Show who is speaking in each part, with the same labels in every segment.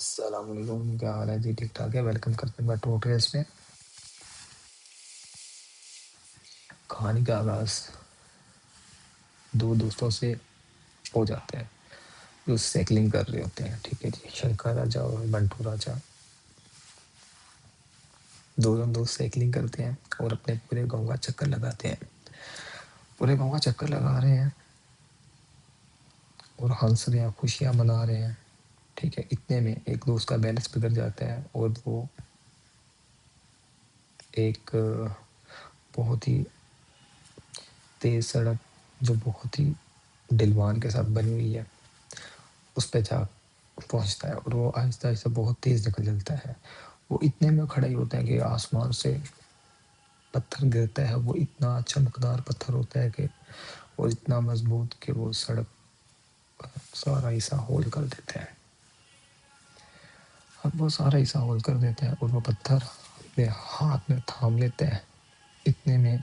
Speaker 1: السلام علیکم، کیا حال ہے جی؟ ٹھیک ٹھاک ہے؟ ویلکم کرتے ہیں بٹو ٹریس میں۔ کہانی کا آغاز دو دوستوں سے ہو جاتا ہے جو سائیکلنگ کر رہے ہوتے ہیں، ٹھیک ہے جی۔ شنکر راجا اور بنٹو راجا دونوں دوست سائیکلنگ کرتے ہیں اور اپنے پورے گاؤں کا چکر لگاتے ہیں، پورے گاؤں کا چکر لگا رہے ہیں اور ہنس رہے ہیں، خوشیاں منا رہے ہیں، ٹھیک ہے۔ اتنے میں ایک دوست کا بیلنس بگڑ جاتا ہے اور وہ ایک بہت ہی تیز سڑک جو بہت ہی ڈلوان کے ساتھ بنی ہوئی ہے اس پہ جا پہنچتا ہے اور وہ آہستہ آہستہ بہت تیز نکل جاتا ہے۔ وہ اتنے میں کھڑا ہی ہوتا ہے کہ آسمان سے پتھر گرتا ہے، وہ اتنا چمکدار پتھر ہوتا ہے کہ وہ اتنا مضبوط کہ وہ سڑک سارا حصہ ہول کر دیتا ہے۔ اب وہ سارا حصہ ہول کر دیتا ہے اور وہ پتھر اپنے ہاتھ میں تھام لیتا ہے۔ اتنے میں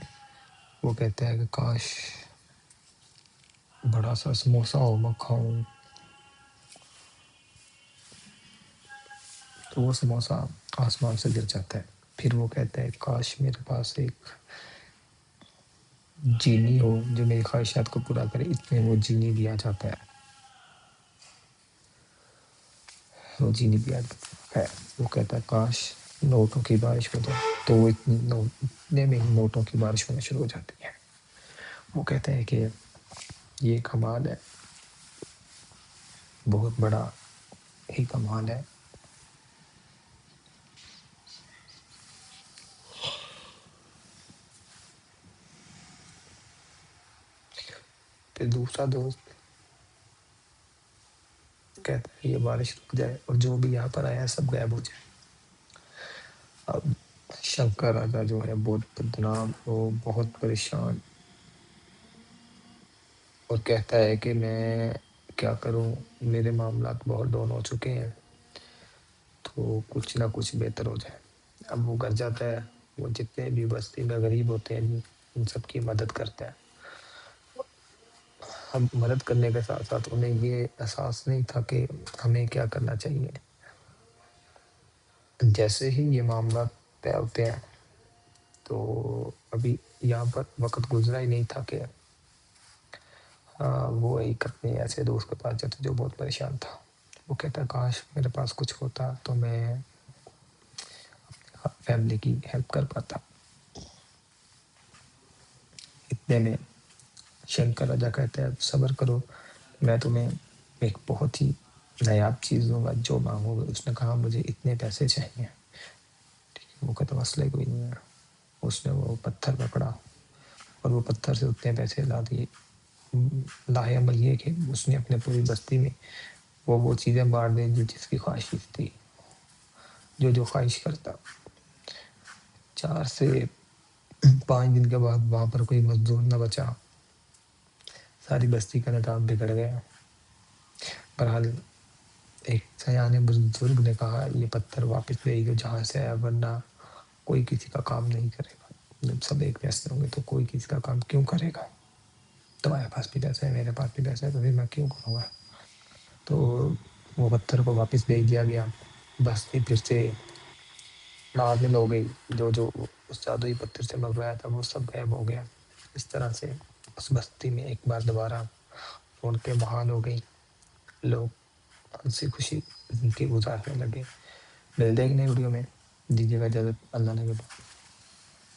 Speaker 1: وہ کہتا ہے کہ کاش بڑا سا سموسا ہو میں کھاؤں، تو وہ سموسا آسمان سے گر جاتا ہے۔ پھر وہ کہتا ہے کاش میرے پاس ایک جینی ہو جو میری خواہشات کو پورا کرے، اتنے وہ جینی بھی آ جاتا ہے۔ وہ جینی بھی آ جاتا ہے، وہ کہتا ہے کاش نوٹوں کی بارش ہو جائے، تو وہ اتنے میں ہی نوٹوں کی بارش ہونا شروع ہو جاتی ہے۔ وہ کہتا ہے کہ یہ کمال ہے، بہت بڑا ہی کمال ہے۔ پھر دوسرا دوست کہتا ہے یہ بارش رک جائے اور جو بھی یہاں پر آیا ہے سب غائب ہو جائے۔ اب شنکر راجا جو ہے بہت بدنام، وہ بہت پریشان اور کہتا ہے کہ میں کیا کروں، میرے معاملات بہت ڈاؤن ہو چکے ہیں، تو کچھ نہ کچھ بہتر ہو جائے۔ اب وہ گھر جاتا ہے، وہ جتنے بھی بستی میں غریب ہوتے ہیں ان سب کی مدد کرتا ہے۔ اب مدد کرنے کے ساتھ ساتھ انہیں یہ احساس نہیں تھا کہ ہمیں کیا کرنا چاہیے۔ جیسے ہی یہ معاملات طے ہوتے ہیں تو ابھی یہاں پر وقت گزرا ہی نہیں تھا کہ وہ ایک اپنے ایسے دوست کے پاس جاتا جو بہت پریشان تھا۔ وہ کہتا کاش میرے پاس کچھ ہوتا تو میں فیملی کی ہیلپ کر پاتا۔ اتنے میں شنکر راجا کہتا ہے صبر کرو، میں تمہیں ایک بہت ہی نایاب چیز دوں گا، جو مانگو گے۔ اس نے کہا مجھے اتنے پیسے چاہیے۔ وہ کہتا مسئلہ کوئی نہیں ہے۔ اس نے وہ پتھر پکڑا اور وہ پتھر سے اتنے پیسے لا دیے۔ لاہے عمل یہ کہ اس نے اپنے پوری بستی میں وہ چیزیں بانٹ دیں جو جس کی خواہش تھی، جو خواہش کرتا۔ 4 سے 5 دن کے بعد وہاں پر کوئی مزدور نہ بچا، ساری بستی کا نظام بگڑ گیا۔ بہرحال ایک سیانے بزرگ نے کہا یہ پتھر واپس لے گئے جہاں سے آیا، ورنہ کوئی کسی کا کام نہیں کرے گا۔ جب سب ایک جیسے ہوں گے تو کوئی کسی کا کام کیوں کرے گا؟ تمہارے پاس بھی پیسہ ہے، میرے پاس بھی پیسہ ہے، تو پھر میں کیوں کروں گا؟ تو وہ پتھر کو واپس بھیج دیا گیا۔ بستی پھر سے نازل ہو گئی، جو اس جادوئی پتھر سے منگوایا تھا وہ سب غائب ہو گیا۔ اس طرح سے اس بستی میں ایک بار دوبارہ رونقیں بحال ہو گئی، لوگ ہنسی خوشی زندگی گزارنے لگے۔ ملتے ہیں ایک نئی ویڈیو میں، دیجیے گا اجازت، اللہ نے